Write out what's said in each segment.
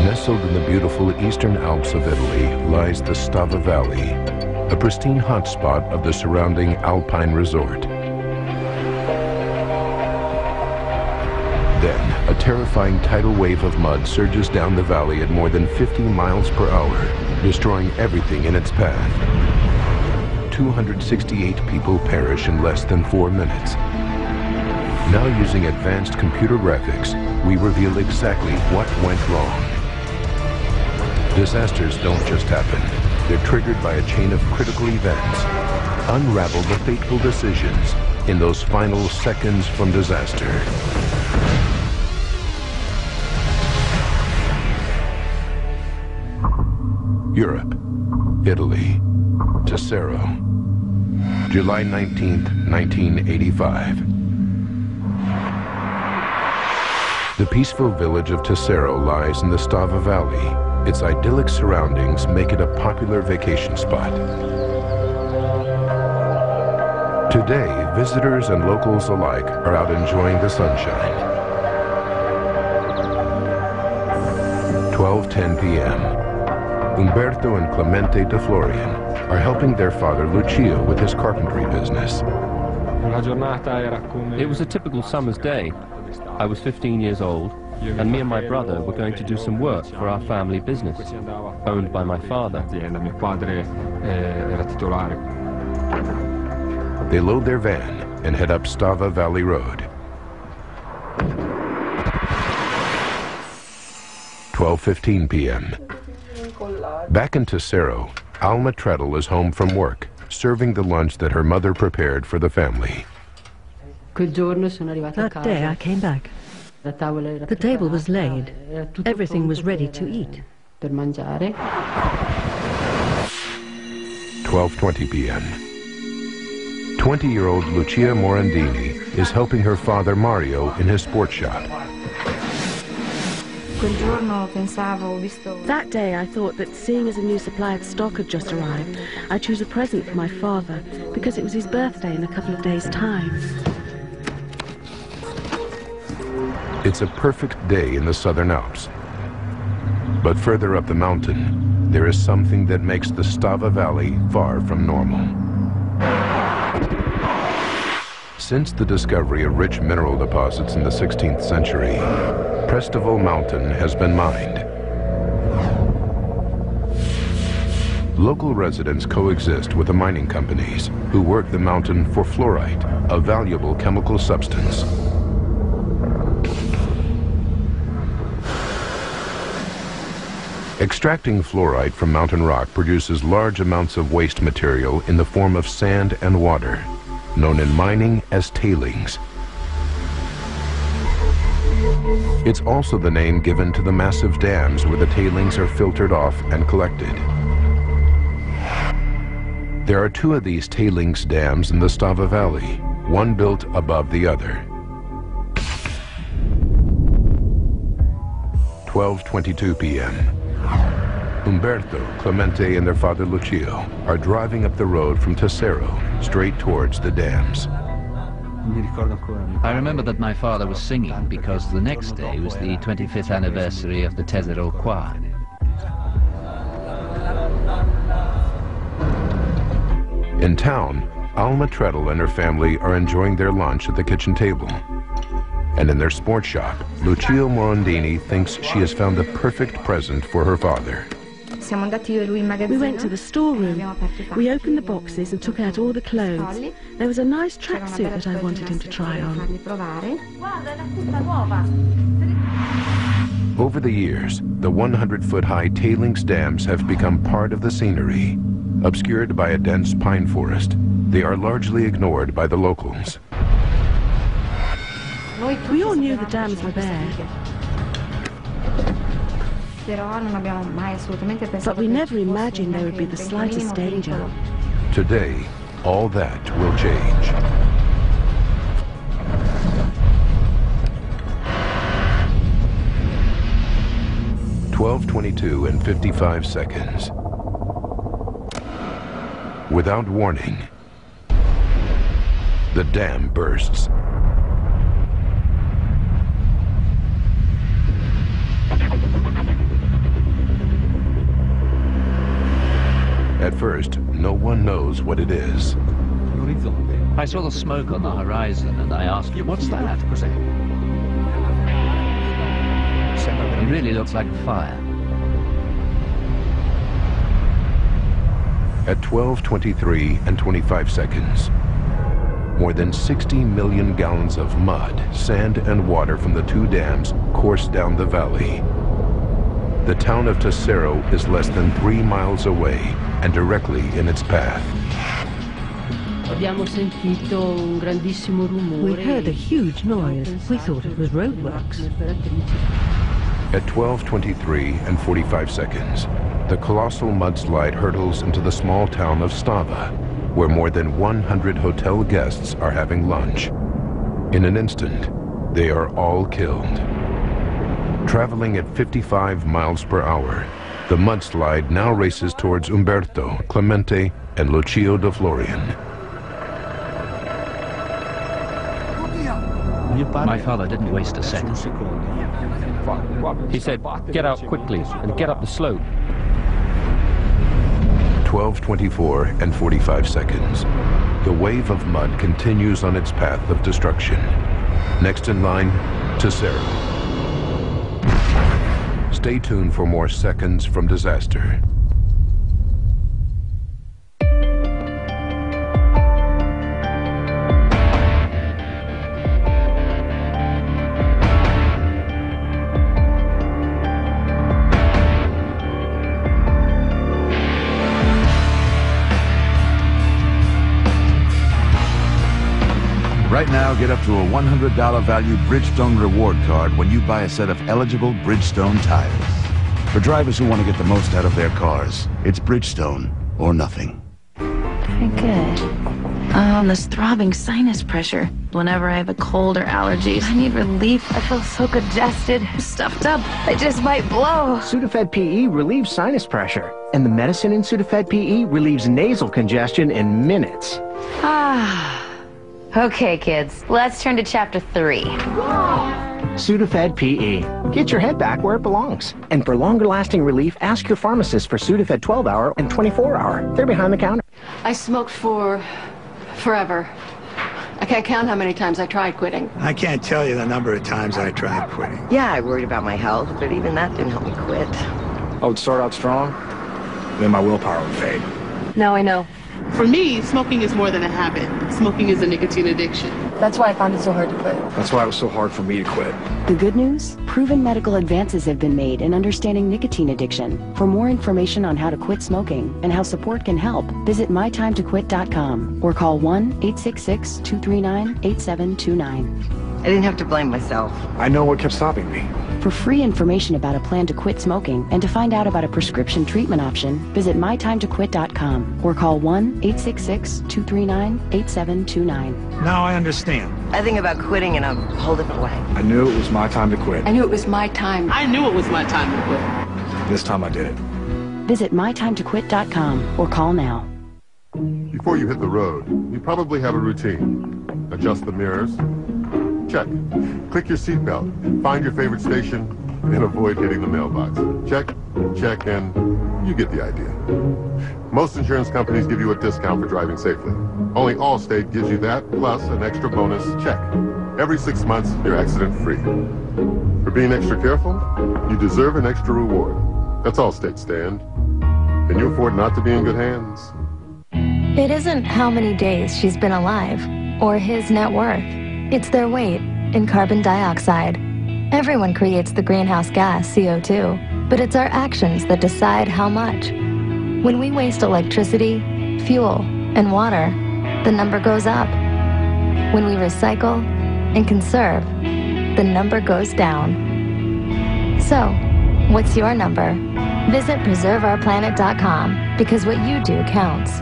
Nestled in the beautiful eastern Alps of Italy lies the Stava Valley, a pristine hotspot of the surrounding alpine resort. Then, a terrifying tidal wave of mud surges down the valley at more than 50 miles per hour, destroying everything in its path. 268 people perish in less than 4 minutes. Now, using advanced computer graphics, we reveal exactly what went wrong. Disasters don't just happen. They're triggered by a chain of critical events. Unravel the fateful decisions in those final seconds from disaster. Europe, Italy, Tessero, July 19th, 1985. The peaceful village of Tessero lies in the Stava Valley. Its idyllic surroundings make it a popular vacation spot. Today, visitors and locals alike are out enjoying the sunshine. 12:10 p.m. Umberto and Clemente de Florian are helping their father Lucio with his carpentry business. It was a typical summer's day. I was 15 years old, and me and my brother were going to do some work for our family business, owned by my father. They load their van and head up Stava Valley Road. 12:15 p.m. Back in Tessero, Alma Treadle is home from work, serving the lunch that her mother prepared for the family. That day I came back. The table was laid. Everything was ready to eat. 12:20 p.m. 20-year-old Lucia Morandini is helping her father Mario in his sports shop. That day I thought that seeing as a new supply of stock had just arrived, I'd choose a present for my father because it was his birthday in a couple of days' time. It's a perfect day in the Southern Alps. But further up the mountain, there is something that makes the Stava Valley far from normal. Since the discovery of rich mineral deposits in the 16th century, Prestival Mountain has been mined. Local residents coexist with the mining companies who work the mountain for fluorite, a valuable chemical substance. Extracting fluorite from mountain rock produces large amounts of waste material in the form of sand and water, known in mining as tailings. It's also the name given to the massive dams where the tailings are filtered off and collected. There are 2 of these tailings dams in the Stava Valley, one built above the other. 12:22 p.m. Umberto, Clemente, and their father Lucio are driving up the road from Tessero straight towards the dams. I remember that my father was singing because the next day was the 25th anniversary of the Tessero Choir. In town, Alma Treadle and her family are enjoying their lunch at the kitchen table. And in their sports shop, Lucio Morandini thinks she has found the perfect present for her father. We went to the storeroom. We opened the boxes and took out all the clothes. There was a nice tracksuit that I wanted him to try on. Over the years, the 100-foot-high tailings dams have become part of the scenery. Obscured by a dense pine forest, they are largely ignored by the locals. We all knew the dams were there, but we never imagined there would be the slightest danger. Today, all that will change. (12:22 and 55 seconds). Without warning, the dam bursts. first, no one knows what it is. I saw the smoke on the horizon and I asked, "What's that?" It really looks like fire. At 12:23 and 25 seconds, more than 60 million gallons of mud, sand, and water from the two dams course down the valley. The town of Tesoro is less than 3 miles away and directly in its path. We heard a huge noise. We thought it was roadworks. At 12:23 and 45 seconds, the colossal mudslide hurtles into the small town of Stava, where more than 100 hotel guests are having lunch. In an instant, they are all killed. Traveling at 55 miles per hour, the mudslide now races towards Umberto, Clemente, and Lucio de Florian. My father didn't waste a second. He said, "Get out quickly and get up the slope." 12:24 and 45 seconds. The wave of mud continues on its path of destruction. Next in line, Tesoro. Stay tuned for more seconds from disaster. Right now, get up to a $100 value Bridgestone reward card when you buy a set of eligible Bridgestone tires. For drivers who want to get the most out of their cars, it's Bridgestone or nothing. Very good. This throbbing sinus pressure. Whenever I have a cold or allergies, I need relief. I feel so congested, stuffed up. I just might blow. Sudafed PE relieves sinus pressure, and the medicine in Sudafed PE relieves nasal congestion in minutes. Okay, kids, let's turn to chapter 3. Sudafed PE. Get your head back where it belongs. And for longer-lasting relief, ask your pharmacist for Sudafed 12-hour and 24-hour. They're behind the counter. I smoked for forever. I can't count how many times I tried quitting. I can't tell you the number of times I tried quitting. Yeah, I worried about my health, but even that didn't help me quit. I would start out strong, then my willpower would fade. Now I know. For me, smoking is more than a habit. Smoking is a nicotine addiction. That's why I found it so hard to quit. That's why it was so hard for me to quit. The good news? Proven medical advances have been made in understanding nicotine addiction. For more information on how to quit smoking and how support can help, visit mytimetoquit.com or call 1-866-239-8729. I didn't have to blame myself. I know what kept stopping me. For free information about a plan to quit smoking and to find out about a prescription treatment option, visit mytimetoquit.com or call 1-866-239-8729. Now I understand. I think about quitting in a whole different way. I knew it was my time to quit. I knew it was my time. I knew it was my time to quit. This time I did it. Visit mytimetoquit.com or call now. Before you hit the road, you probably have a routine. Adjust the mirrors. Check. Click your seatbelt. Find your favorite station and avoid hitting the mailbox. Check, check, and you get the idea. Most insurance companies give you a discount for driving safely. Only Allstate gives you that, plus an extra bonus check. Every 6 months, you're accident-free. For being extra careful, you deserve an extra reward. That's Allstate stand. Can you afford not to be in good hands? It isn't how many days she's been alive, or his net worth. It's their weight in carbon dioxide. Everyone creates the greenhouse gas, CO2, but it's our actions that decide how much. When we waste electricity, fuel, and water, the number goes up. When we recycle and conserve, the number goes down. So, what's your number? Visit preserveourplanet.com, because what you do counts.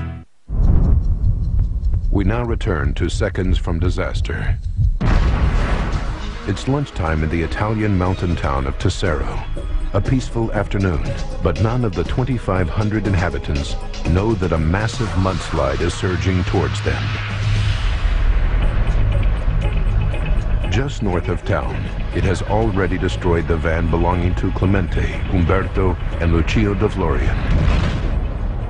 We now return to seconds from disaster. It's lunchtime in the Italian mountain town of Tesoro. A peaceful afternoon, but none of the 2,500 inhabitants know that a massive mudslide is surging towards them. Just north of town, it has already destroyed the van belonging to Clemente, Umberto, and Lucio de Florian.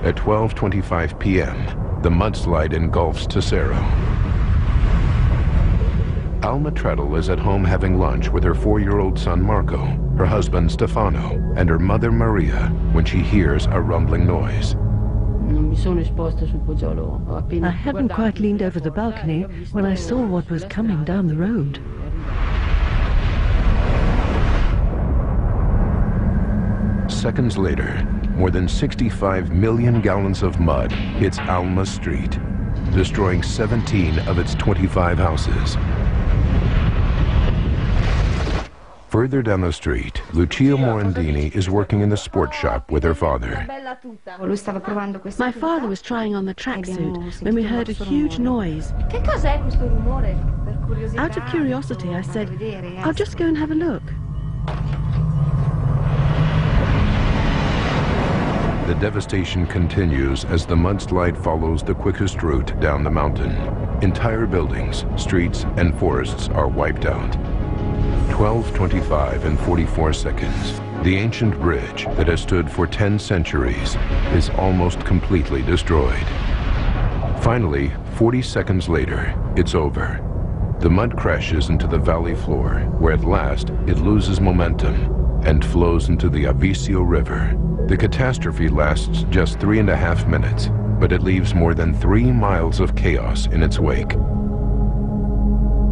At 12:25 p.m., the mudslide engulfs Tesoro. Alma Treadle is at home having lunch with her 4-year-old son Marco, her husband Stefano, and her mother Maria when she hears a rumbling noise. I hadn't quite leaned over the balcony when I saw what was coming down the road. Seconds later, more than 65 million gallons of mud hits Alma Street, destroying 17 of its 25 houses. Further down the street, Lucia Morandini is working in the sports shop with her father. My father was trying on the tracksuit when we heard a huge noise. Out of curiosity, I said, "I'll just go and have a look." The devastation continues as the mudslide follows the quickest route down the mountain. Entire buildings, streets, and forests are wiped out. 12:25 and 44 seconds. The ancient bridge that has stood for 10 centuries is almost completely destroyed. Finally, 40 seconds later, it's over. The mud crashes into the valley floor, where at last it loses momentum and flows into the Avisio River. The catastrophe lasts just 3.5 minutes, but it leaves more than 3 miles of chaos in its wake.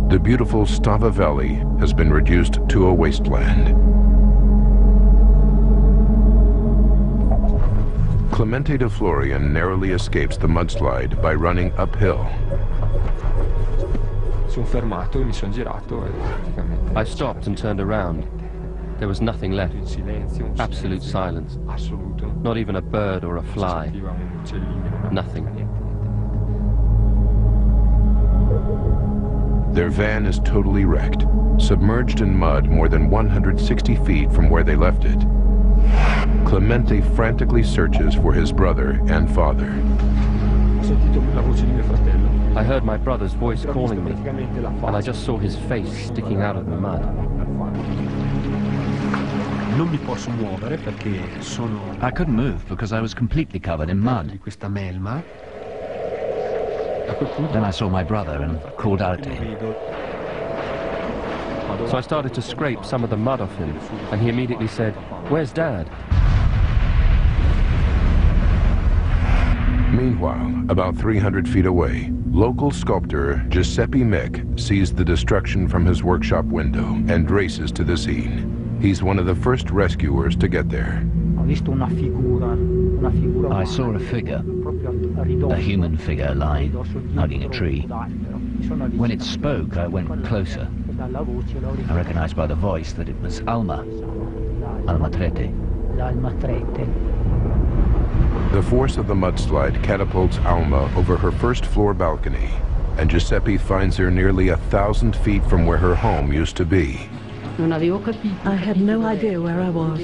The beautiful Stava Valley has been reduced to a wasteland. Clemente de Florian narrowly escapes the mudslide by running uphill. I stopped and turned around. There was nothing left. Absolute silence. Not even a bird or a fly. Nothing. Their van is totally wrecked, submerged in mud more than 160 feet from where they left it. Clemente frantically searches for his brother and father. I heard my brother's voice calling me, and I just saw his face sticking out of the mud. I couldn't move because I was completely covered in mud. Then I saw my brother and called out to him. So I started to scrape some of the mud off him, and he immediately said, "Where's Dad?" Meanwhile, about 300 feet away, local sculptor Giuseppe Mick sees the destruction from his workshop window and races to the scene. He's one of the first rescuers to get there. I saw a figure, a human figure lying, hugging a tree. When it spoke, I went closer. I recognized by the voice that it was Alma Trete. The force of the mudslide catapults Alma over her first floor balcony, and Giuseppe finds her nearly 1,000 feet from where her home used to be. I had no idea where I was.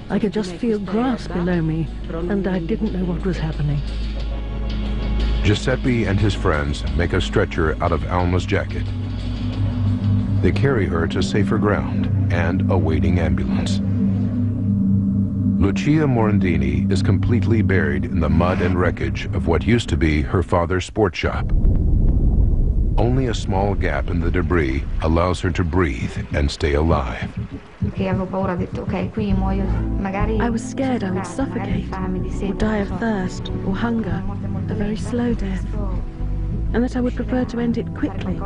I could just feel grass below me, and I didn't know what was happening. Giuseppe and his friends make a stretcher out of Alma's jacket. They carry her to safer ground and a waiting ambulance. Lucia Morandini is completely buried in the mud and wreckage of what used to be her father's sports shop. Only a small gap in the debris allows her to breathe and stay alive. I was scared I would suffocate, or die of thirst, or hunger, a very slow death, and that I would prefer to end it quickly,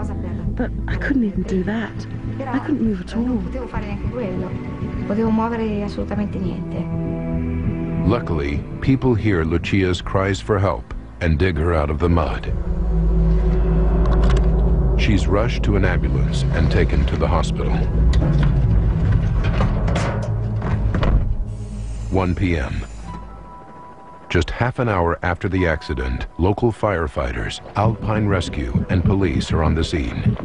but I couldn't even do that. I couldn't move at all. Luckily, people hear Lucia's cries for help and dig her out of the mud. She's rushed to an ambulance and taken to the hospital. 1 p.m. Just half an hour after the accident, local firefighters, Alpine Rescue, and police are on the scene.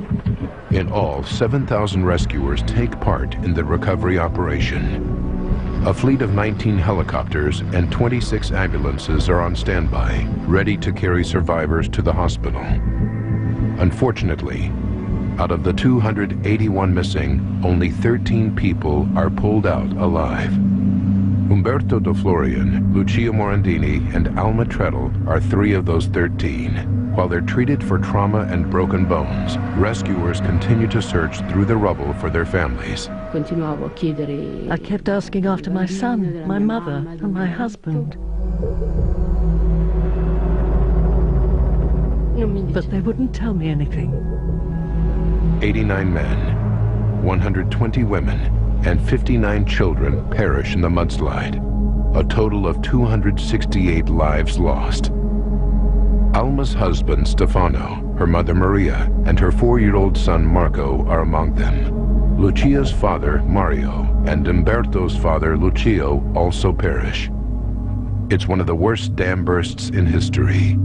In all, 7,000 rescuers take part in the recovery operation. A fleet of 19 helicopters and 26 ambulances are on standby, ready to carry survivors to the hospital. Unfortunately, out of the 281 missing, only 13 people are pulled out alive. Umberto De Florian, Lucia Morandini, and Alma Treadle are 3 of those 13. While they're treated for trauma and broken bones, rescuers continue to search through the rubble for their families. I kept asking after my son, my mother, and my husband. But they wouldn't tell me anything. 89 men, 120 women, and 59 children perish in the mudslide. A total of 268 lives lost. Alma's husband, Stefano, her mother, Maria, and her 4-year-old son, Marco, are among them. Lucia's father, Mario, and Umberto's father, Lucio, also perish. It's one of the worst dam bursts in history.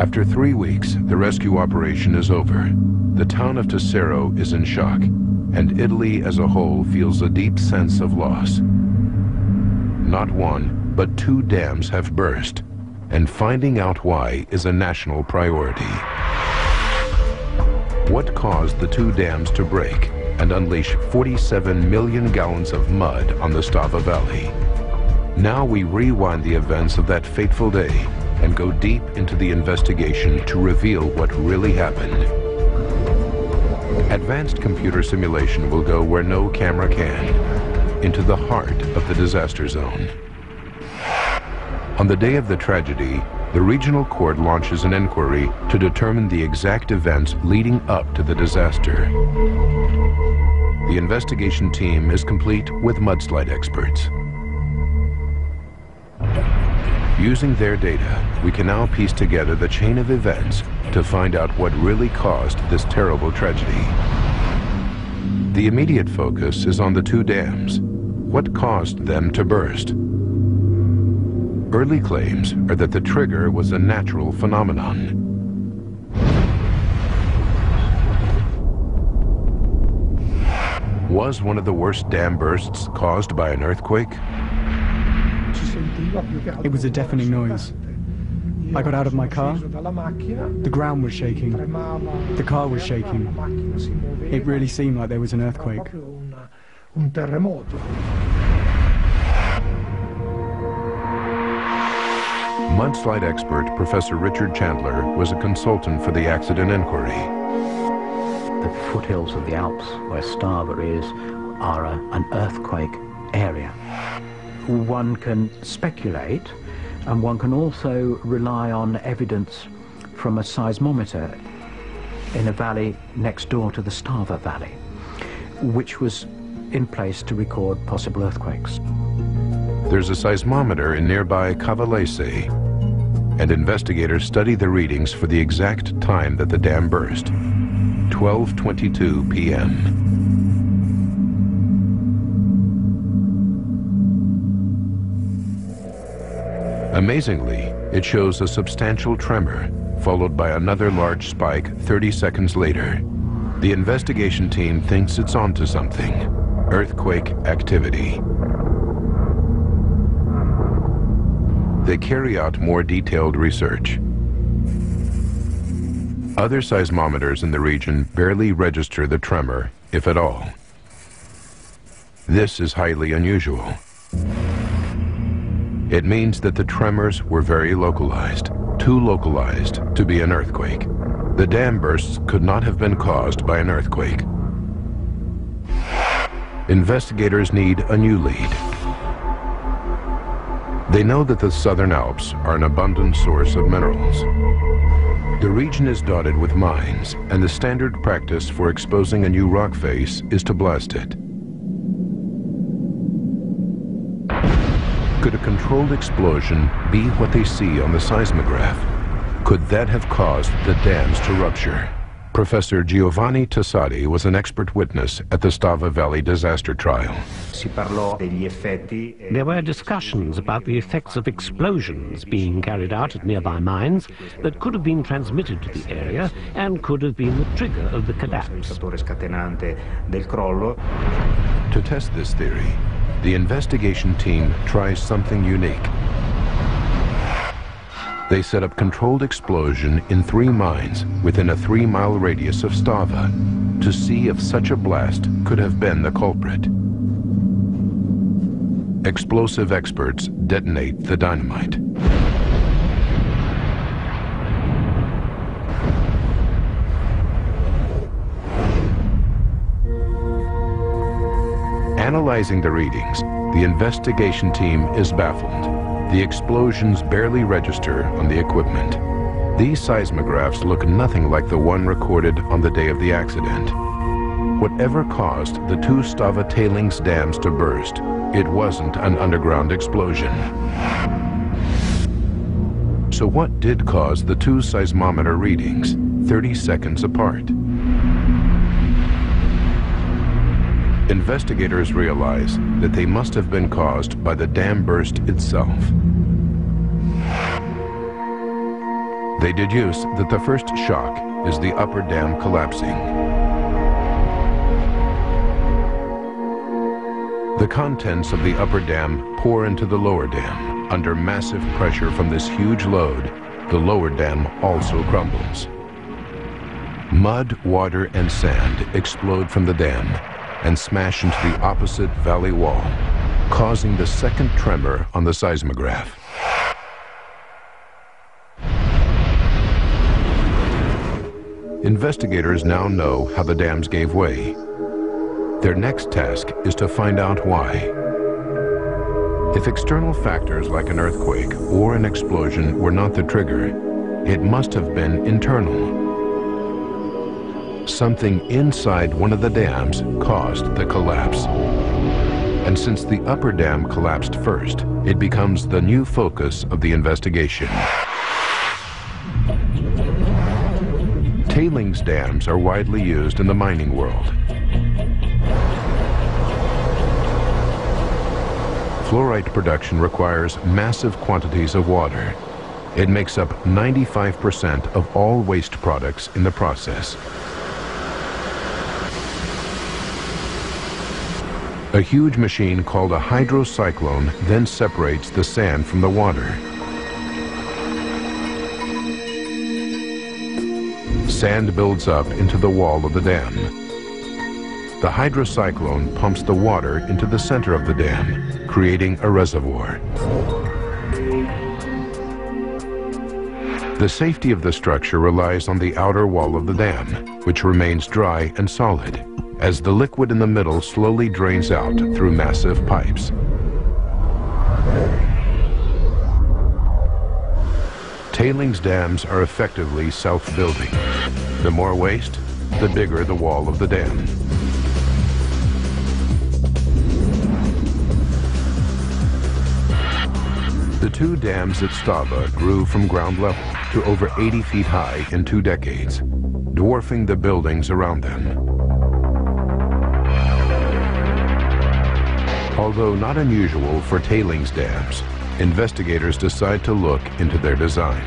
After 3 weeks, the rescue operation is over. The town of Tesoro is in shock, and Italy as a whole feels a deep sense of loss. Not 1, but 2 dams have burst, and finding out why is a national priority. What caused the 2 dams to break and unleash 47 million gallons of mud on the Stava Valley? Now we rewind the events of that fateful day and go deep into the investigation to reveal what really happened. Advanced computer simulation will go where no camera can, into the heart of the disaster zone. On the day of the tragedy, the regional court launches an inquiry to determine the exact events leading up to the disaster. The investigation team is complete with mudslide experts. Using their data, we can now piece together the chain of events to find out what really caused this terrible tragedy. The immediate focus is on the 2 dams. What caused them to burst? Early claims are that the trigger was a natural phenomenon. Was one of the worst dam bursts caused by an earthquake? It was a deafening noise. I got out of my car. The ground was shaking. The car was shaking. It really seemed like there was an earthquake. Mudslide expert Professor Richard Chandler was a consultant for the accident inquiry. The foothills of the Alps, where Stava is, are an earthquake area. One can speculate, and one can also rely on evidence from a seismometer in a valley next door to the Stava Valley, which was in place to record possible earthquakes. There's a seismometer in nearby Cavalese, and investigators study the readings for the exact time that the dam burst, 12:22 p.m. Amazingly, it shows a substantial tremor, followed by another large spike 30 seconds later. The investigation team thinks it's onto something: earthquake activity. They carry out more detailed research. Other seismometers in the region barely register the tremor, if at all. This is highly unusual. It means that the tremors were very localized, too localized to be an earthquake. The dam bursts could not have been caused by an earthquake. Investigators need a new lead. They know that the Southern Alps are an abundant source of minerals. The region is dotted with mines, and the standard practice for exposing a new rock face is to blast it. Could a controlled explosion be what they see on the seismograph? Could that have caused the dams to rupture? Professor Giovanni Tassati was an expert witness at the Stava Valley disaster trial. There were discussions about the effects of explosions being carried out at nearby mines that could have been transmitted to the area and could have been the trigger of the collapse. To test this theory, the investigation team tries something unique. They set up controlled explosion in 3 mines within a 3-mile radius of Stava to see if such a blast could have been the culprit. explosive experts detonate the dynamite. Analyzing the readings, the investigation team is baffled. The explosions barely register on the equipment. These seismographs look nothing like the one recorded on the day of the accident. Whatever caused the two Stava tailings dams to burst, it wasn't an underground explosion. So what did cause the two seismometer readings 30 seconds apart? Investigators realize that they must have been caused by the dam burst itself. They deduce that the first shock is the upper dam collapsing. The contents of the upper dam pour into the lower dam. Under massive pressure from this huge load, the lower dam also crumbles. Mud, water, and sand explode from the dam and smash into the opposite valley wall, causing the second tremor on the seismograph. Investigators now know how the dams gave way. Their next task is to find out why. If external factors like an earthquake or an explosion were not the trigger, it must have been internal. Something inside one of the dams caused the collapse. And since the upper dam collapsed first, it becomes the new focus of the investigation. Tailings dams are widely used in the mining world. Fluorite production requires massive quantities of water. It makes up 95% of all waste products in the process. A huge machine called a hydrocyclone then separates the sand from the water. Sand builds up into the wall of the dam. The hydrocyclone pumps the water into the center of the dam, creating a reservoir. The safety of the structure relies on the outer wall of the dam, which remains dry and solid, as the liquid in the middle slowly drains out through massive pipes. Tailings dams are effectively self-building. The more waste, the bigger the wall of the dam. The two dams at Stava grew from ground level to over 80 feet high in 2 decades, dwarfing the buildings around them. Although not unusual for tailings dams, investigators decide to look into their design.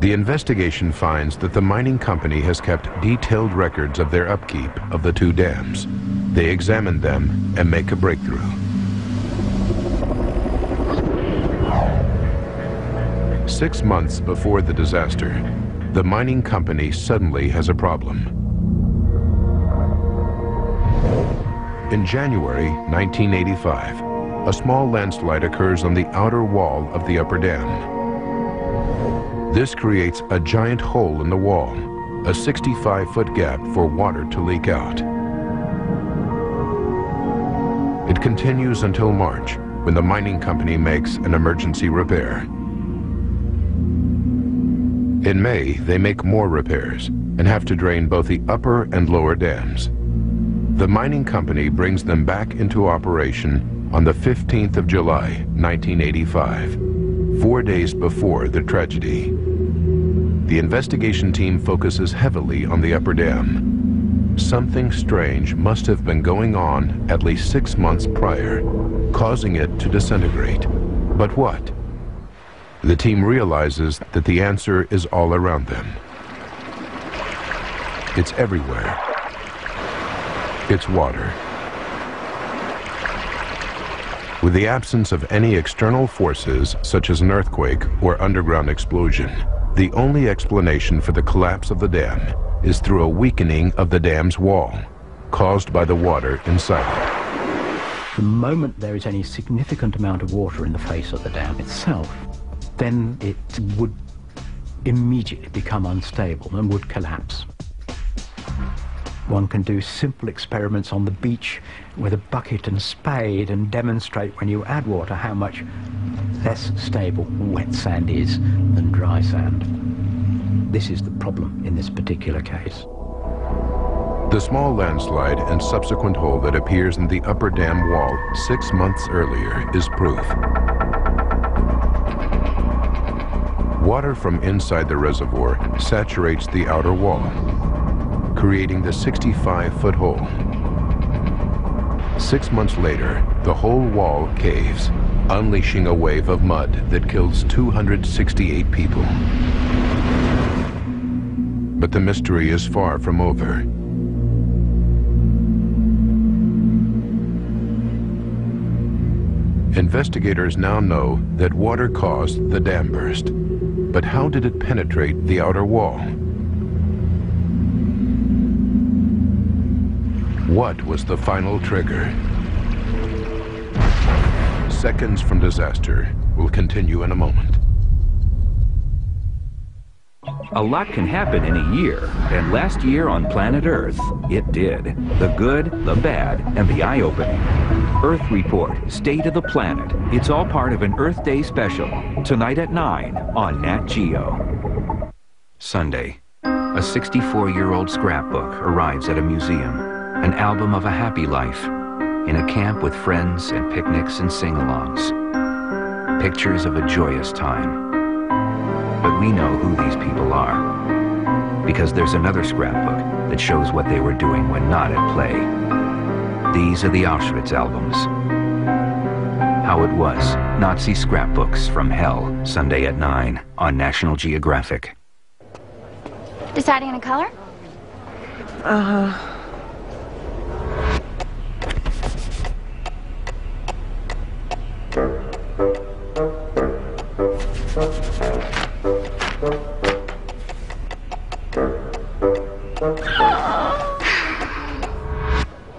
The investigation finds that the mining company has kept detailed records of their upkeep of the two dams. They examine them and make a breakthrough. Six months before the disaster, the mining company suddenly has a problem. In January 1985, a small landslide occurs on the outer wall of the upper dam. This creates a giant hole in the wall, a 65-foot gap for water to leak out. It continues until March, when the mining company makes an emergency repair. In May, they make more repairs and have to drain both the upper and lower dams. The mining company brings them back into operation on the 15th of July, 1985, 4 days before the tragedy. The investigation team focuses heavily on the upper dam. Something strange must have been going on at least 6 months prior, causing it to disintegrate. But what? The team realizes that the answer is all around them. It's everywhere. It's water. With the absence of any external forces, such as an earthquake or underground explosion, the only explanation for the collapse of the dam is through a weakening of the dam's wall, caused by the water inside it. The moment there is any significant amount of water in the face of the dam itself, then it would immediately become unstable and would collapse. One can do simple experiments on the beach with a bucket and spade and demonstrate when you add water how much less stable wet sand is than dry sand. This is the problem in this particular case. The small landslide and subsequent hole that appears in the upper dam wall 6 months earlier is proof. Water from inside the reservoir saturates the outer wall, creating the 65-foot hole. 6 months later, the whole wall caves, unleashing a wave of mud that kills 268 people. But the mystery is far from over. Investigators now know that water caused the dam burst. But how did it penetrate the outer wall? What was the final trigger? Seconds from disaster will continue in a moment. A lot can happen in a year, and last year on planet Earth, it did. The good, the bad, and the eye-opening. Earth Report, State of the Planet. It's all part of an Earth Day special, tonight at 9 on Nat Geo. Sunday, a 64-year-old scrapbook arrives at a museum, an album of a happy life, in a camp with friends and picnics and sing-alongs. Pictures of a joyous time. But we know who these people are, because there's another scrapbook that shows what they were doing when not at play. These are the Auschwitz albums. How It Was, Nazi Scrapbooks from Hell, Sunday at 9 on National Geographic. Deciding on a color?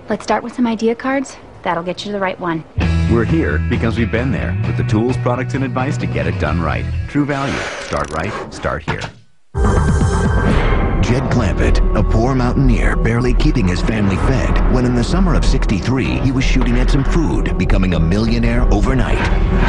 Let's start with some idea cards. That'll get you the right one. We're here because we've been there with the tools, products, and advice to get it done right. True Value. Start right, start here. Jed Clampett, a poor mountaineer barely keeping his family fed, when in the summer of '63 he was shooting at some food, becoming a millionaire overnight.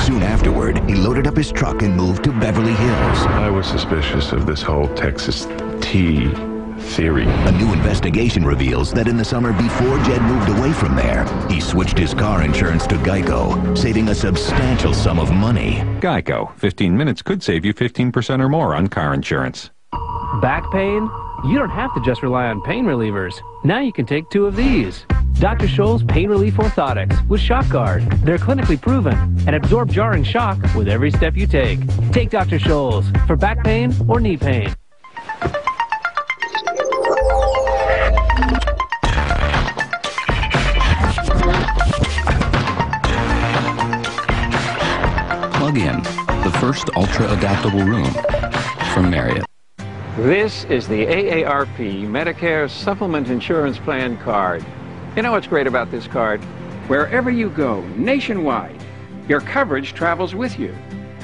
Soon afterward, he loaded up his truck and moved to Beverly Hills. I was suspicious of this whole Texas tea theory. A new investigation reveals that in the summer before Jed moved away from there, he switched his car insurance to Geico, saving a substantial sum of money. Geico. 15 minutes could save you 15% or more on car insurance. Back pain? You don't have to just rely on pain relievers. Now you can take 2 of these. Dr. Scholl's Pain Relief Orthotics with Shock Guard. They're clinically proven and absorb jarring shock with every step you take. Take Dr. Scholl's for back pain or knee pain. Plug in, the first ultra-adaptable room from Marriott. This is the AARP Medicare Supplement Insurance Plan card. You know what's great about this card? Wherever you go, nationwide, your coverage travels with you.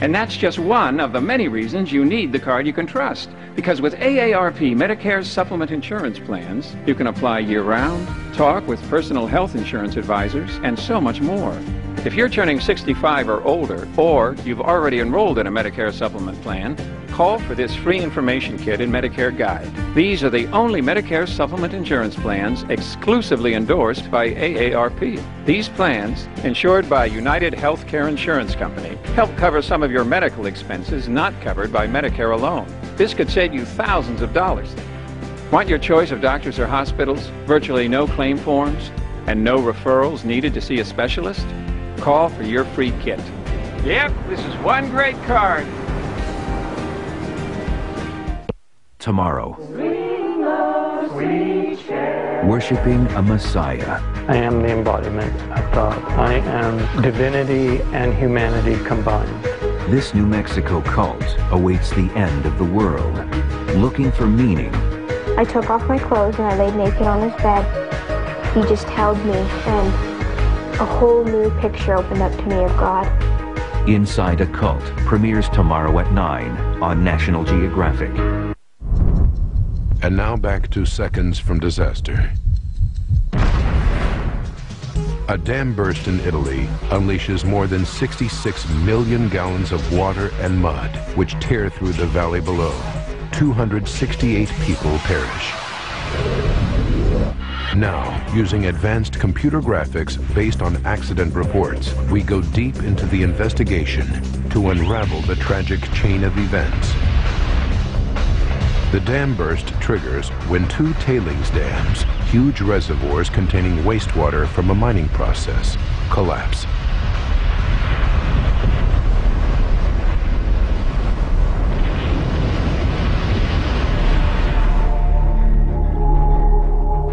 And that's just one of the many reasons you need the card you can trust. Because with AARP Medicare Supplement Insurance Plans, you can apply year-round, talk with personal health insurance advisors, and so much more. If you're turning 65 or older, or you've already enrolled in a Medicare supplement plan, call for this free information kit and Medicare guide. These are the only Medicare supplement insurance plans exclusively endorsed by AARP. These plans, insured by United Healthcare Insurance Company, help cover some of your medical expenses not covered by Medicare alone. This could save you thousands of dollars. Want your choice of doctors or hospitals, virtually no claim forms, and no referrals needed to see a specialist? Call for your free kit. Yep, this is one great card. Tomorrow, worshiping a Messiah. I am the embodiment of God. I am divinity and humanity combined. This New Mexico cult awaits the end of the world, looking for meaning. I took off my clothes and I laid naked on his bed. He just held me and a whole new picture opened up to me of God. Inside a Cult premieres tomorrow at 9 on National Geographic. And now back to Seconds from Disaster. A dam burst in Italy unleashes more than 66 million gallons of water and mud, which tear through the valley below. 268 people perish. Now, using advanced computer graphics based on accident reports, we go deep into the investigation to unravel the tragic chain of events. The dam burst triggers when two tailings dams, huge reservoirs containing wastewater from a mining process, collapse.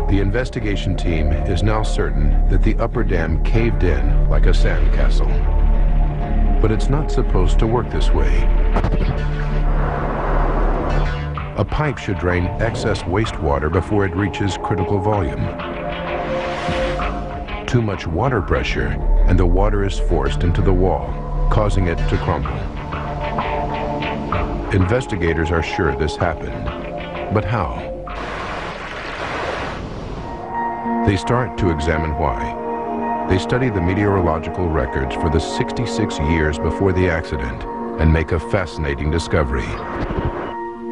The investigation team is now certain that the upper dam caved in like a sandcastle. But it's not supposed to work this way. A pipe should drain excess wastewater before it reaches critical volume. Too much water pressure, and the water is forced into the wall, causing it to crumble. Investigators are sure this happened, but how? They start to examine why. They study the meteorological records for the 66 years before the accident and make a fascinating discovery.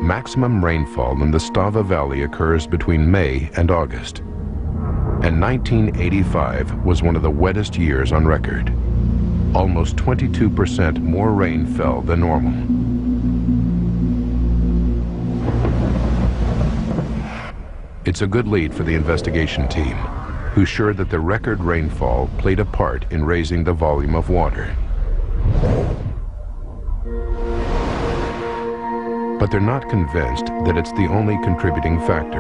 Maximum rainfall in the Stava Valley occurs between May and August. And 1985 was one of the wettest years on record. Almost 22% more rain fell than normal. It's a good lead for the investigation team, who's sure that the record rainfall played a part in raising the volume of water. But they're not convinced that it's the only contributing factor.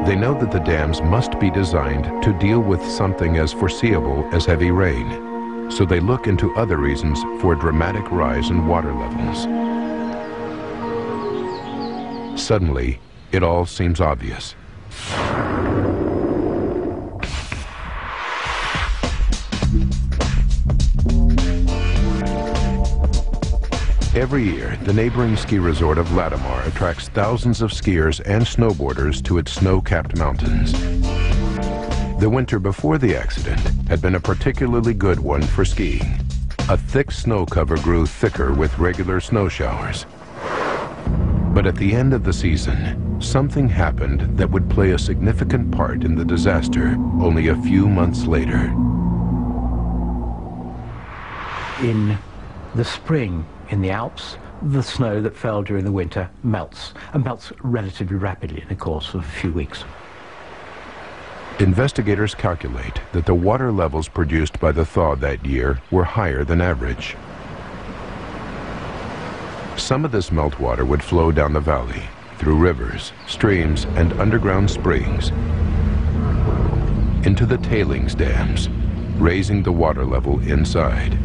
They know that the dams must be designed to deal with something as foreseeable as heavy rain, so they look into other reasons for a dramatic rise in water levels. Suddenly, it all seems obvious. Every year, the neighboring ski resort of Latimar attracts thousands of skiers and snowboarders to its snow-capped mountains. The winter before the accident had been a particularly good one for skiing. A thick snow cover grew thicker with regular snow showers. But at the end of the season, something happened that would play a significant part in the disaster only a few months later. In the spring, in the Alps, the snow that fell during the winter melts, and melts relatively rapidly in the course of a few weeks. Investigators calculate that the water levels produced by the thaw that year were higher than average. Some of this meltwater would flow down the valley, through rivers, streams, and underground springs, into the tailings dams, raising the water level inside.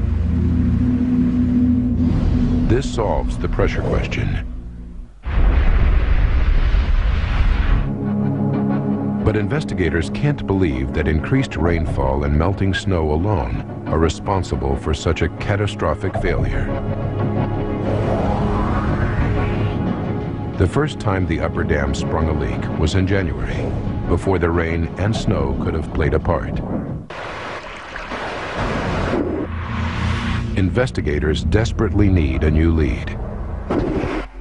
This solves the pressure question. But investigators can't believe that increased rainfall and melting snow alone are responsible for such a catastrophic failure. The first time the upper dam sprung a leak was in January, before the rain and snow could have played a part. Investigators desperately need a new lead.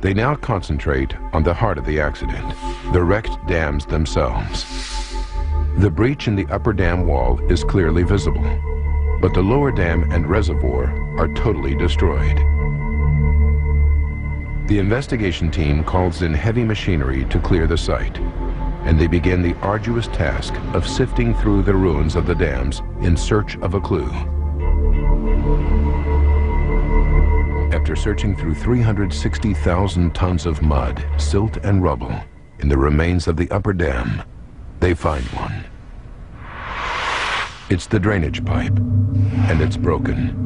They now concentrate on the heart of the accident, the wrecked dams themselves. The breach in the upper dam wall is clearly visible, but the lower dam and reservoir are totally destroyed. The investigation team calls in heavy machinery to clear the site, and they begin the arduous task of sifting through the ruins of the dams in search of a clue. After searching through 360,000 tons of mud, silt, and rubble in the remains of the upper dam, they find one. It's the drainage pipe, and it's broken.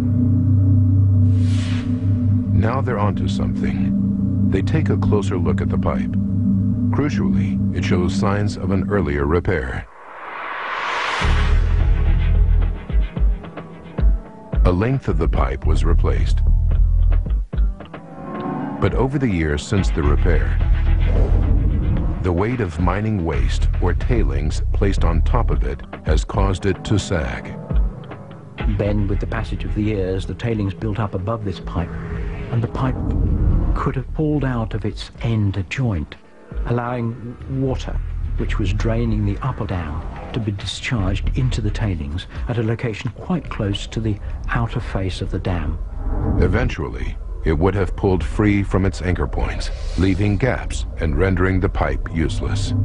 Now they're onto something. They take a closer look at the pipe. Crucially, it shows signs of an earlier repair. A length of the pipe was replaced. But over the years since the repair, the weight of mining waste or tailings placed on top of it has caused it to sag. Then, with the passage of the years, the tailings built up above this pipe, and the pipe could have pulled out of its end joint, allowing water, which was draining the upper dam, to be discharged into the tailings at a location quite close to the outer face of the dam. Eventually, it would have pulled free from its anchor points, leaving gaps and rendering the pipe useless.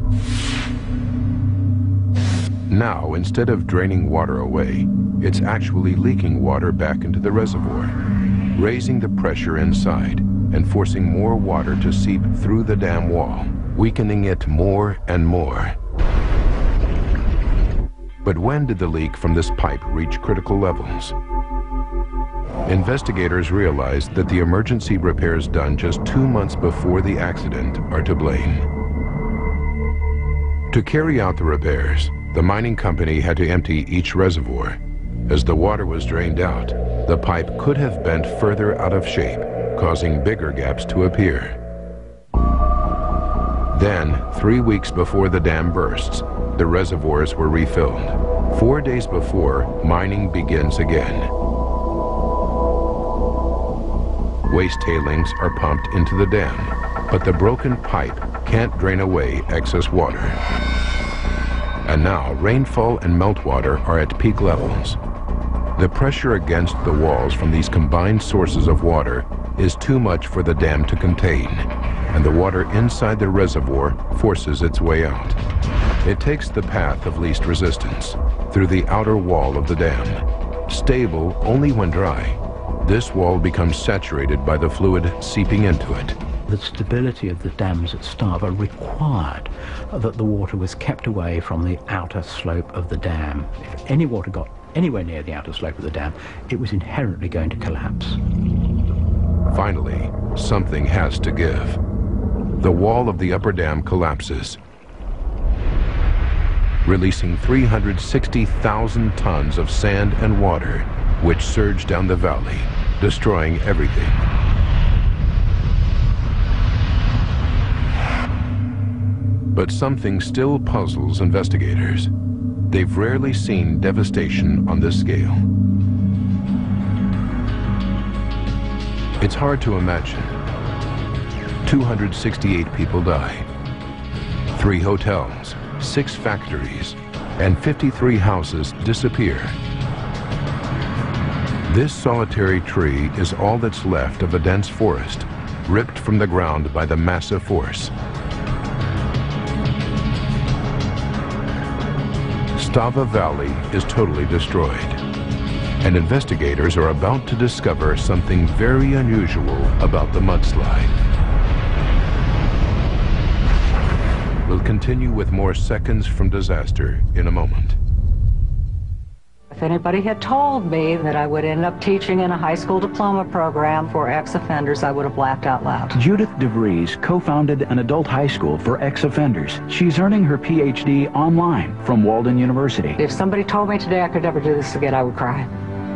Now, instead of draining water away, it's actually leaking water back into the reservoir, raising the pressure inside and forcing more water to seep through the dam wall, weakening it more and more. But when did the leak from this pipe reach critical levels? Investigators realized that the emergency repairs done just 2 months before the accident are to blame. To carry out the repairs, the mining company had to empty each reservoir. As the water was drained out, the pipe could have bent further out of shape, causing bigger gaps to appear. Then, 3 weeks before the dam bursts, the reservoirs were refilled. 4 days before, mining begins again. Waste tailings are pumped into the dam, but the broken pipe can't drain away excess water. And now, rainfall and meltwater are at peak levels. The pressure against the walls from these combined sources of water is too much for the dam to contain, and the water inside the reservoir forces its way out. It takes the path of least resistance, through the outer wall of the dam. Stable only when dry, this wall becomes saturated by the fluid seeping into it. The stability of the dams at Stava required that the water was kept away from the outer slope of the dam. If any water got anywhere near the outer slope of the dam, it was inherently going to collapse. Finally, something has to give. The wall of the upper dam collapses, releasing 360,000 tons of sand and water, which surge down the valley, destroying everything. But something still puzzles investigators. They've rarely seen devastation on this scale. It's hard to imagine. 268 people die. 3 hotels, 6 factories, and 53 houses disappear. This solitary tree is all that's left of a dense forest, ripped from the ground by the massive force. Stava Valley is totally destroyed, and investigators are about to discover something very unusual about the mudslide. We'll continue with more Seconds from Disaster in a moment. If anybody had told me that I would end up teaching in a high school diploma program for ex-offenders, I would have laughed out loud. Judith DeVries co-founded an adult high school for ex-offenders. She's earning her PhD online from Walden University. If somebody told me today I could never do this again, I would cry.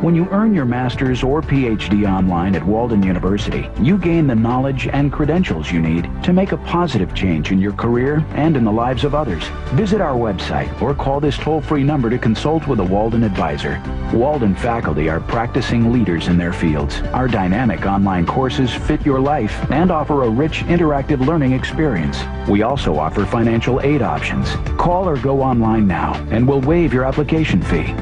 When you earn your master's or PhD online at Walden University, you gain the knowledge and credentials you need to make a positive change in your career and in the lives of others. Visit our website or call this toll-free number to consult with a Walden advisor. Walden faculty are practicing leaders in their fields. Our dynamic online courses fit your life and offer a rich interactive learning experience. We also offer financial aid options. Call or go online now and we'll waive your application fee.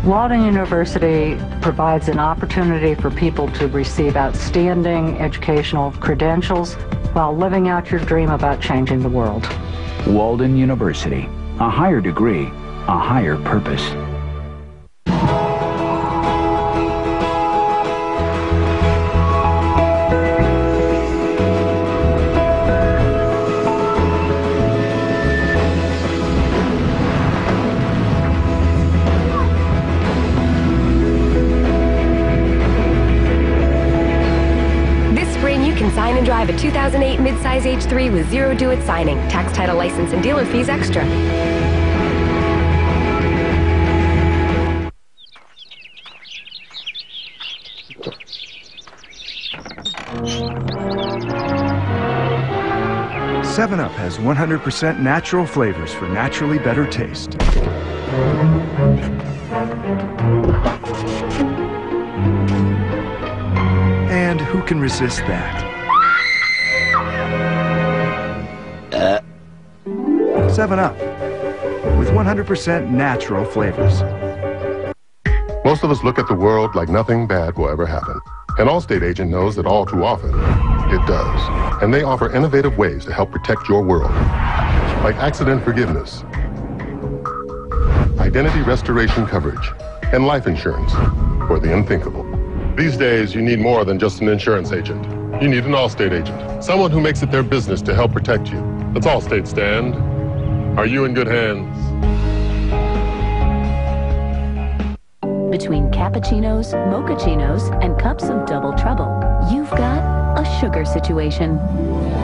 Walden University provides an opportunity for people to receive outstanding educational credentials while living out your dream about changing the world. Walden University. A higher degree, a higher purpose. Sign and drive a 2008 midsize H3 with zero due at signing. Tax, title, license, and dealer fees extra. 7-Up has 100% natural flavors for naturally better taste. And who can resist that? 7-Up, with 100% natural flavors. Most of us look at the world like nothing bad will ever happen. An Allstate agent knows that all too often, it does. And they offer innovative ways to help protect your world, like accident forgiveness, identity restoration coverage, and life insurance for the unthinkable. These days, you need more than just an insurance agent. You need an Allstate agent, someone who makes it their business to help protect you. That's Allstate stand. Are you in good hands? Between cappuccinos, mochachinos, and cups of double trouble, you've got a sugar situation.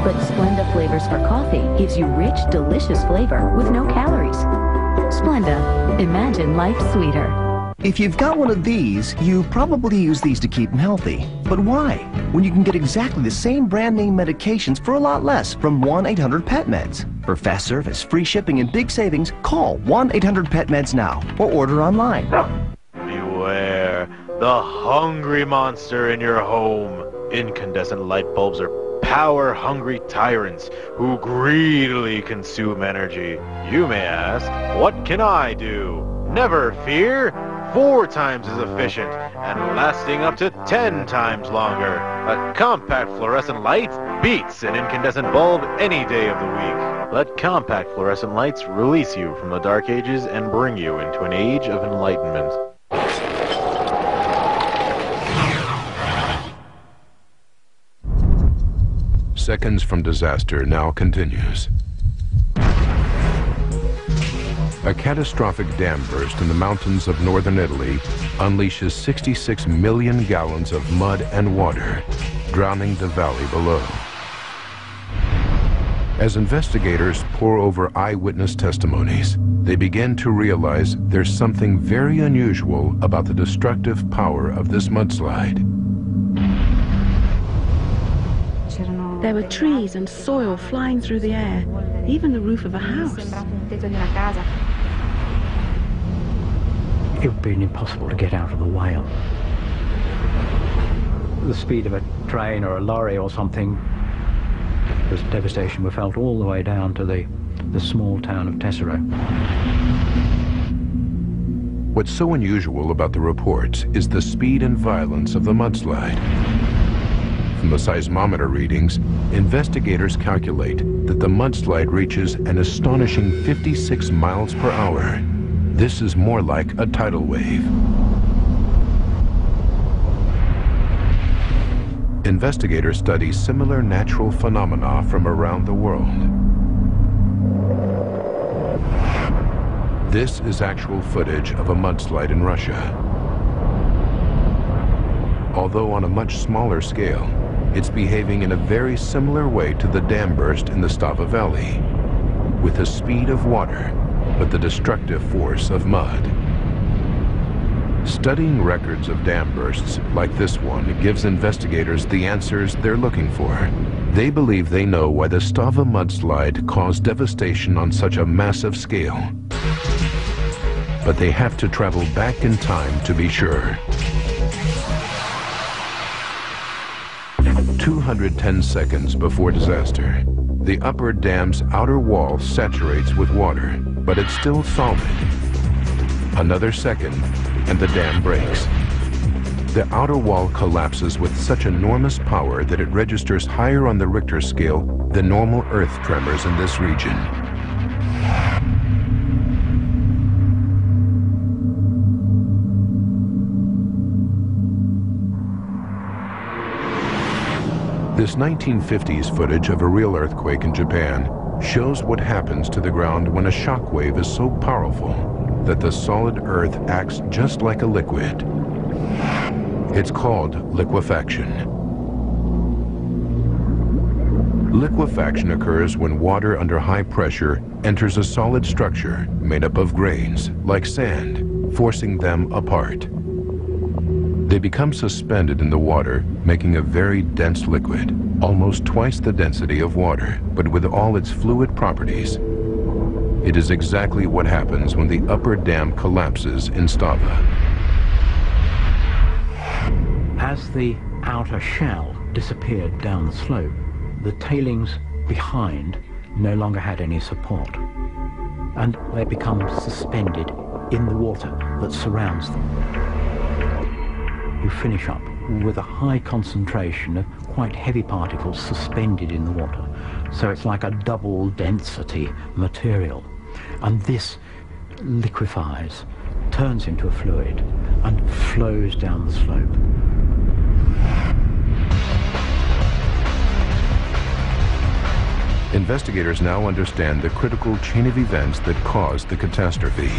But Splenda Flavors for Coffee gives you rich, delicious flavor with no calories. Splenda. Imagine life sweeter. If you've got one of these, you probably use these to keep them healthy. But why? When you can get exactly the same brand name medications for a lot less from 1-800-PET-MEDS. For fast service, free shipping, and big savings, call 1-800-PET-MEDS now or order online. Beware the hungry monster in your home. Incandescent light bulbs are power-hungry tyrants who greedily consume energy. You may ask, what can I do? Never fear. 4 times as efficient and lasting up to 10 times longer. A compact fluorescent light beats an incandescent bulb any day of the week. Let compact fluorescent lights release you from the dark ages and bring you into an age of enlightenment. Seconds from disaster now continues. A catastrophic dam burst in the mountains of northern Italy unleashes 66 million gallons of mud and water, drowning the valley below. As investigators pore over eyewitness testimonies, they begin to realize there's something very unusual about the destructive power of this mudslide. There were trees and soil flying through the air, even the roof of a house. It would have been impossible to get out of the whale. The speed of a train or a lorry or something, the devastation were felt all the way down to the small town of Tessero. What's so unusual about the reports is the speed and violence of the mudslide. From the seismometer readings, investigators calculate that the mudslide reaches an astonishing 56 miles per hour. This is more like a tidal wave. Investigators study similar natural phenomena from around the world. This is actual footage of a mudslide in Russia. Although on a much smaller scale, it's behaving in a very similar way to the dam burst in the Stava Valley, with the speed of water, but the destructive force of mud. Studying records of dam bursts like this one gives investigators the answers they're looking for. They believe they know why the Stava mudslide caused devastation on such a massive scale. But they have to travel back in time to be sure. 210 seconds before disaster, the upper dam's outer wall saturates with water, but it's still solid. Another second, and the dam breaks. The outer wall collapses with such enormous power that it registers higher on the Richter scale than normal earth tremors in this region. This 1950s footage of a real earthquake in Japan shows what happens to the ground when a shock wave is so powerful that the solid earth acts just like a liquid. It's called liquefaction. Liquefaction occurs when water under high pressure enters a solid structure made up of grains, like sand, forcing them apart. They become suspended in the water, making a very dense liquid, almost twice the density of water, but with all its fluid properties. It is exactly what happens when the upper dam collapses in Stava. As the outer shell disappeared down the slope, the tailings behind no longer had any support, and they become suspended in the water that surrounds them. You finish up with a high concentration of quite heavy particles suspended in the water. So it's like a double density material. And this liquefies, turns into a fluid, and flows down the slope. Investigators now understand the critical chain of events that caused the catastrophe.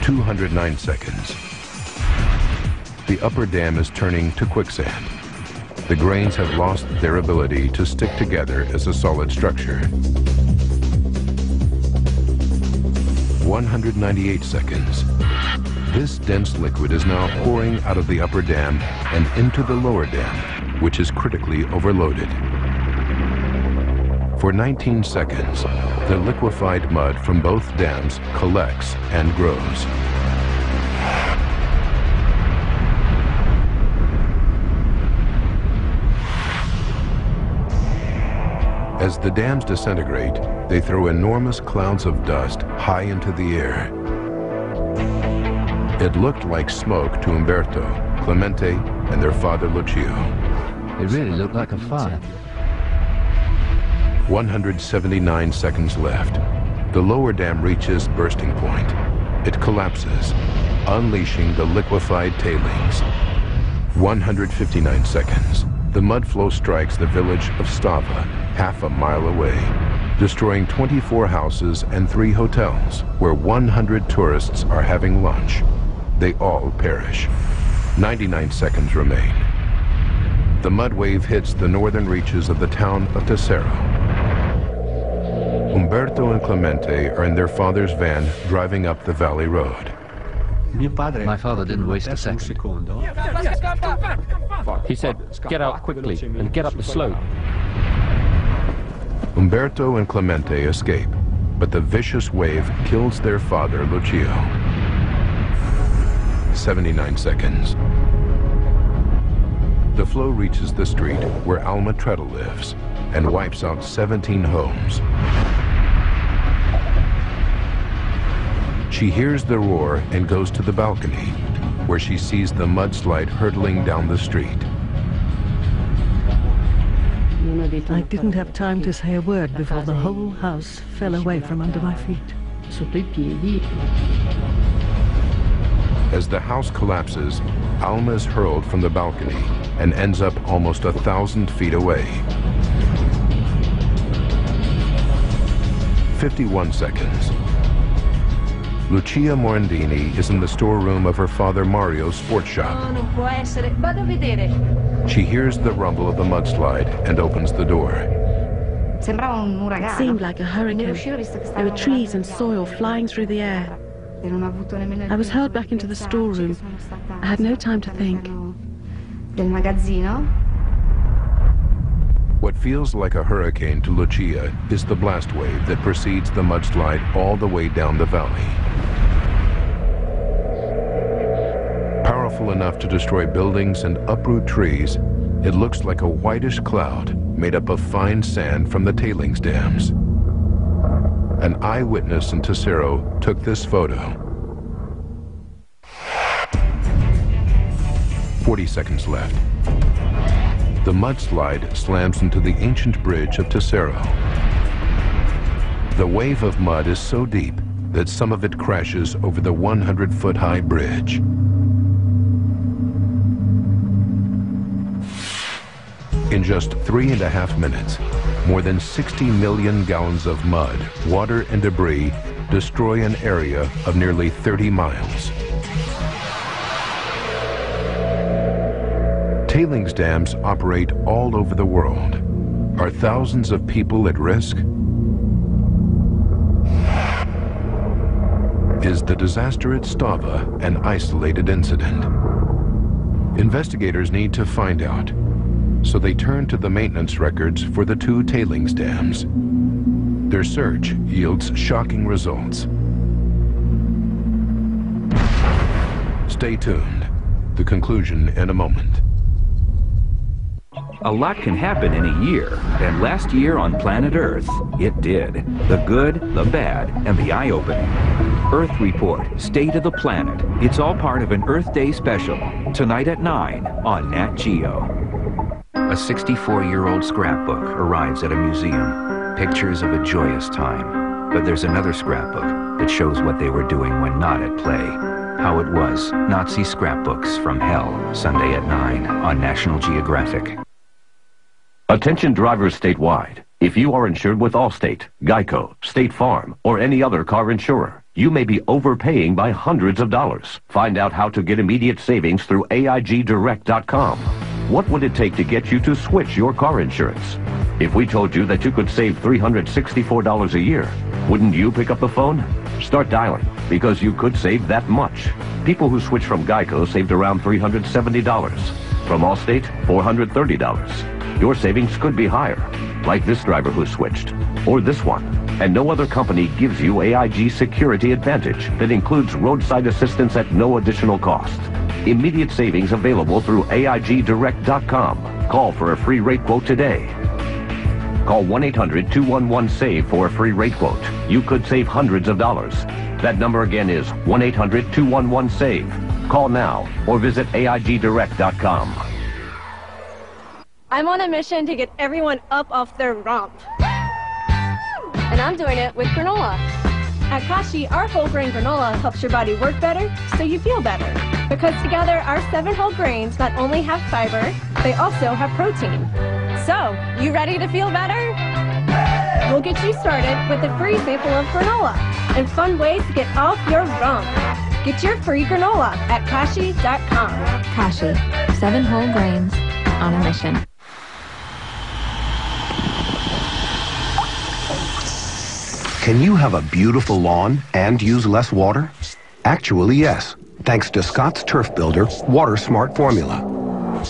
"209 seconds. The upper dam is turning to quicksand. The grains have lost their ability to stick together as a solid structure. 198 seconds. This dense liquid is now pouring out of the upper dam and into the lower dam, which is critically overloaded. For 19 seconds, the liquefied mud from both dams collects and grows. As the dams disintegrate, they throw enormous clouds of dust high into the air. It looked like smoke to Umberto, Clemente, and their father Lucio. It really looked like a fire. 179 seconds left. The lower dam reaches bursting point. It collapses, unleashing the liquefied tailings. 159 seconds. The mud flow strikes the village of Stava, half a mile away, destroying 24 houses and 3 hotels, where 100 tourists are having lunch. They all perish. 99 seconds remain. The mud wave hits the northern reaches of the town of Tesoro. Umberto and Clemente are in their father's van driving up the valley road. My father didn't waste a second. He said, "Get out quickly and get up the slope." Umberto and Clemente escape, but the vicious wave kills their father, Lucio. 79 seconds. The flow reaches the street where Alma Treadle lives and wipes out 17 homes. She hears the roar and goes to the balcony, where she sees the mudslide hurtling down the street. I didn't have time to say a word before the whole house fell away from under my feet. As the house collapses, Alma is hurled from the balcony and ends up almost 1,000 feet away. 51 seconds. Lucia Morandini is in the storeroom of her father Mario's sports shop. She hears the rumble of the mudslide and opens the door. It seemed like a hurricane. There were trees and soil flying through the air. I was hurled back into the storeroom. I had no time to think. What feels like a hurricane to Lucia is the blast wave that precedes the mudslide all the way down the valley. Powerful enough to destroy buildings and uproot trees, it looks like a whitish cloud made up of fine sand from the tailings dams. An eyewitness in Tesoro took this photo. 40 seconds left. The mudslide slams into the ancient bridge of Tesoro. The wave of mud is so deep that some of it crashes over the 100-foot-high bridge. In just 3.5 minutes, more than 60 million gallons of mud, water, and debris destroy an area of nearly 30 miles. Tailings dams operate all over the world. Are thousands of people at risk? Is the disaster at Stava an isolated incident? Investigators need to find out, so they turn to the maintenance records for the 2 tailings dams. Their search yields shocking results. Stay tuned. The conclusion in a moment. A lot can happen in a year, and last year on planet Earth, it did. The good, the bad, and the eye-opening. Earth Report, State of the Planet. It's all part of an Earth Day special, tonight at 9 on Nat Geo. A 64-year-old scrapbook arrives at a museum. Pictures of a joyous time. But there's another scrapbook that shows what they were doing when not at play. How it was. Nazi Scrapbooks from Hell, Sunday at 9 on National Geographic. Attention drivers statewide. If you are insured with Allstate, Geico, State Farm, or any other car insurer, you may be overpaying by hundreds of dollars. Find out how to get immediate savings through AIGdirect.com. What would it take to get you to switch your car insurance? If we told you that you could save $364 a year, wouldn't you pick up the phone? Start dialing, because you could save that much. People who switched from Geico saved around $370. From Allstate, $430. Your savings could be higher, like this driver who switched, or this one. And no other company gives you AIG Security Advantage that includes roadside assistance at no additional cost. Immediate savings available through AIGdirect.com. Call for a free rate quote today. Call 1-800-211-SAVE for a free rate quote. You could save hundreds of dollars. That number again is 1-800-211-SAVE. Call now or visit AIGdirect.com. I'm on a mission to get everyone up off their rump. And I'm doing it with granola. At Kashi, our whole grain granola helps your body work better so you feel better. Because together, our 7 whole grains not only have fiber, they also have protein. So, you ready to feel better? We'll get you started with a free sample of granola and fun ways to get off your rump. Get your free granola at Kashi.com. Kashi, 7 whole grains on a mission. Can you have a beautiful lawn and use less water? Actually, yes, thanks to Scott's Turf Builder Water Smart formula.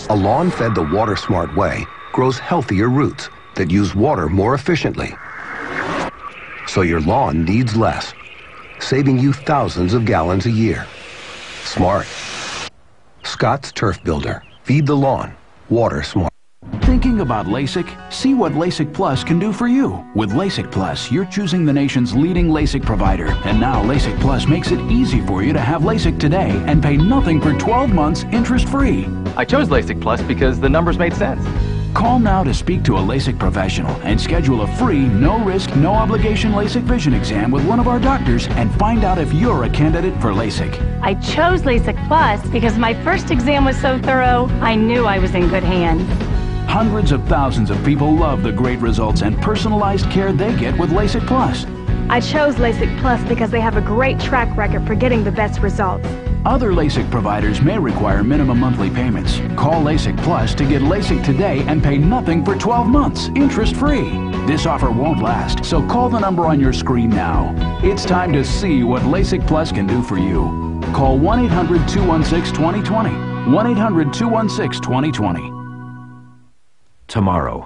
A lawn fed the Water Smart way grows healthier roots that use water more efficiently. So your lawn needs less, saving you thousands of gallons a year. Smart. Scott's Turf Builder. Feed the lawn. Water Smart. Thinking about LASIK? See what LASIK Plus can do for you. With LASIK Plus, you're choosing the nation's leading LASIK provider. And now LASIK Plus makes it easy for you to have LASIK today and pay nothing for 12 months interest-free. I chose LASIK Plus because the numbers made sense. Call now to speak to a LASIK professional and schedule a free, no-risk, no-obligation LASIK vision exam with one of our doctors and find out if you're a candidate for LASIK. I chose LASIK Plus because my first exam was so thorough, I knew I was in good hands. Hundreds of thousands of people love the great results and personalized care they get with LASIK Plus. I chose LASIK Plus because they have a great track record for getting the best results. Other LASIK providers may require minimum monthly payments. Call LASIK Plus to get LASIK today and pay nothing for 12 months, interest-free. This offer won't last, so call the number on your screen now. It's time to see what LASIK Plus can do for you. Call 1-800-216-2020. 1-800-216-2020. Tomorrow,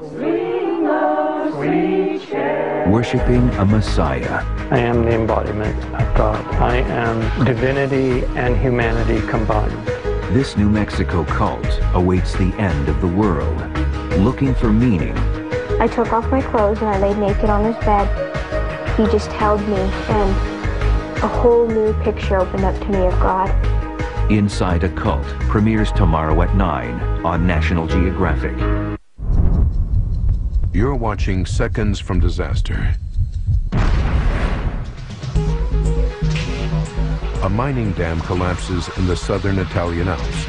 worshiping a Messiah. I am the embodiment of God. I am divinity and humanity combined. This New Mexico cult awaits the end of the world, looking for meaning. I took off my clothes and I laid naked on his bed. He just held me, and a whole new picture opened up to me of God. Inside a Cult premieres tomorrow at 9 on National Geographic. You're watching Seconds from Disaster. A mining dam collapses in the southern Italian Alps.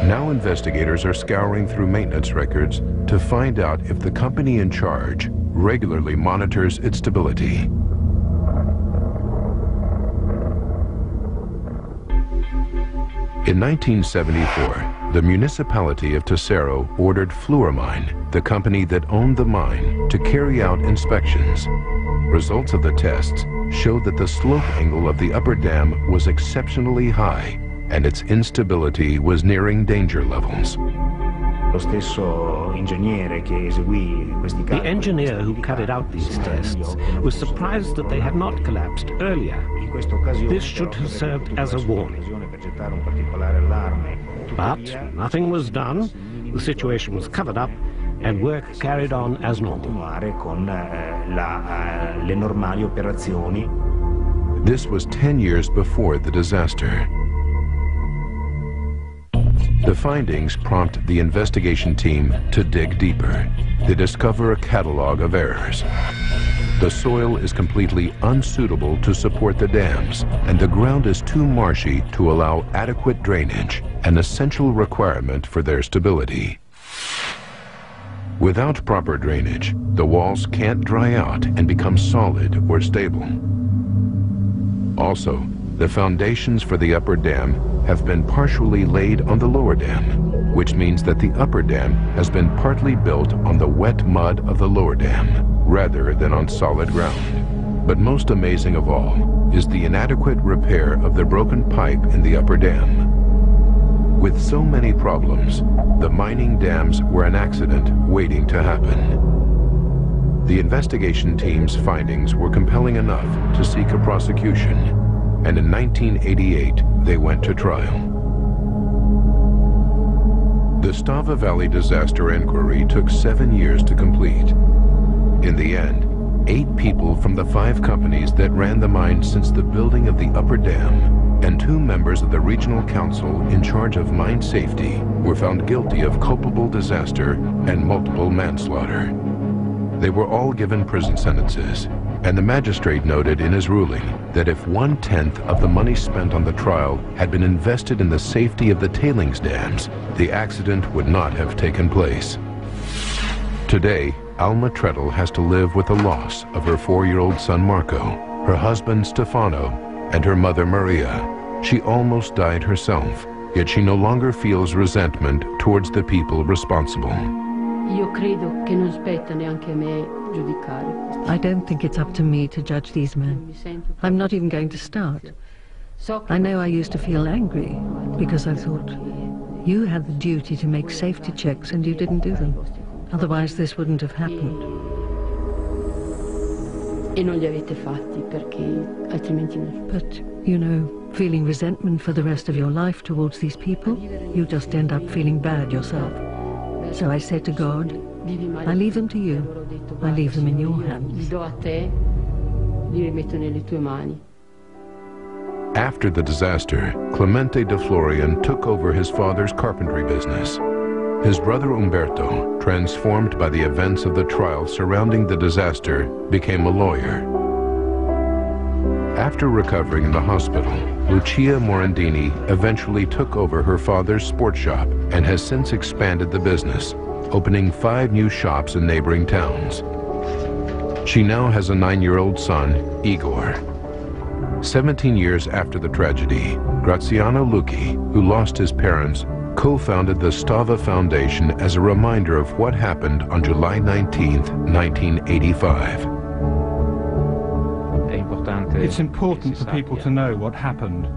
Now investigators are scouring through maintenance records to find out if the company in charge regularly monitors its stability. In 1974, the municipality of Tesoro ordered Fluormine, the company that owned the mine, to carry out inspections. Results of the tests showed that the slope angle of the upper dam was exceptionally high, and its instability was nearing danger levels. The engineer who carried out these tests was surprised that they had not collapsed earlier. This should have served as a warning. But nothing was done, the situation was covered up, and work carried on as normal. This was 10 years before the disaster. The findings prompt the investigation team to dig deeper. They discover a catalog of errors. The soil is completely unsuitable to support the dams, and the ground is too marshy to allow adequate drainage, an essential requirement for their stability. Without proper drainage, the walls can't dry out and become solid or stable. Also, the foundations for the upper dam have been partially laid on the lower dam, which means that the upper dam has been partly built on the wet mud of the lower dam, rather than on solid ground. But most amazing of all is the inadequate repair of the broken pipe in the upper dam. With so many problems, the mining dams were an accident waiting to happen. The investigation team's findings were compelling enough to seek a prosecution, and in 1988, they went to trial. The Stava Valley disaster inquiry took 7 years to complete. In the end, 8 people from the 5 companies that ran the mine since the building of the upper dam and 2 members of the regional council in charge of mine safety were found guilty of culpable disaster and multiple manslaughter. They were all given prison sentences, and the magistrate noted in his ruling that if 1/10 of the money spent on the trial had been invested in the safety of the tailings dams, the accident would not have taken place. Today, Alma Treadle has to live with the loss of her 4-year-old son Marco, her husband Stefano, and her mother Maria. She almost died herself, yet she no longer feels resentment towards the people responsible. I don't think it's up to me to judge these men. I'm not even going to start. I know I used to feel angry because I thought, you had the duty to make safety checks and you didn't do them. Otherwise this wouldn't have happened. But, you know, feeling resentment for the rest of your life towards these people, you just end up feeling bad yourself. So I said to God, I leave them to you. I leave them in your hands. After the disaster, Clemente de Florian took over his father's carpentry business. His brother Umberto, transformed by the events of the trial surrounding the disaster, became a lawyer. After recovering in the hospital, Lucia Morandini eventually took over her father's sports shop and has since expanded the business, opening 5 new shops in neighboring towns. She now has a 9-year-old son, Igor. 17 years after the tragedy, Graziano Lucchi, who lost his parents, co-founded the Stava Foundation as a reminder of what happened on July 19, 1985. It's important for people to know what happened.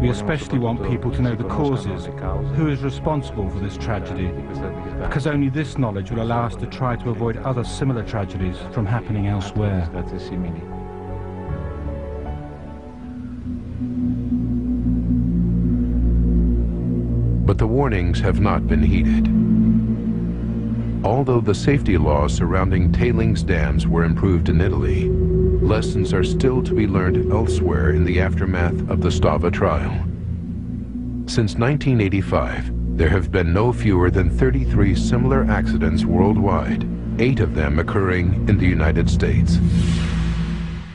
We especially want people to know the causes, who is responsible for this tragedy, because only this knowledge will allow us to try to avoid other similar tragedies from happening elsewhere. But the warnings have not been heeded. Although the safety laws surrounding tailings dams were improved in Italy, lessons are still to be learned elsewhere in the aftermath of the Stava trial. Since 1985, there have been no fewer than 33 similar accidents worldwide, 8 of them occurring in the United States.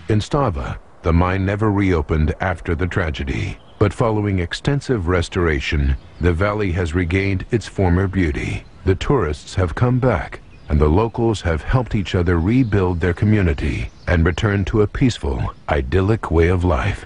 In Stava, the mine never reopened after the tragedy, but following extensive restoration, the valley has regained its former beauty. The tourists have come back, and the locals have helped each other rebuild their community and return to a peaceful, idyllic way of life.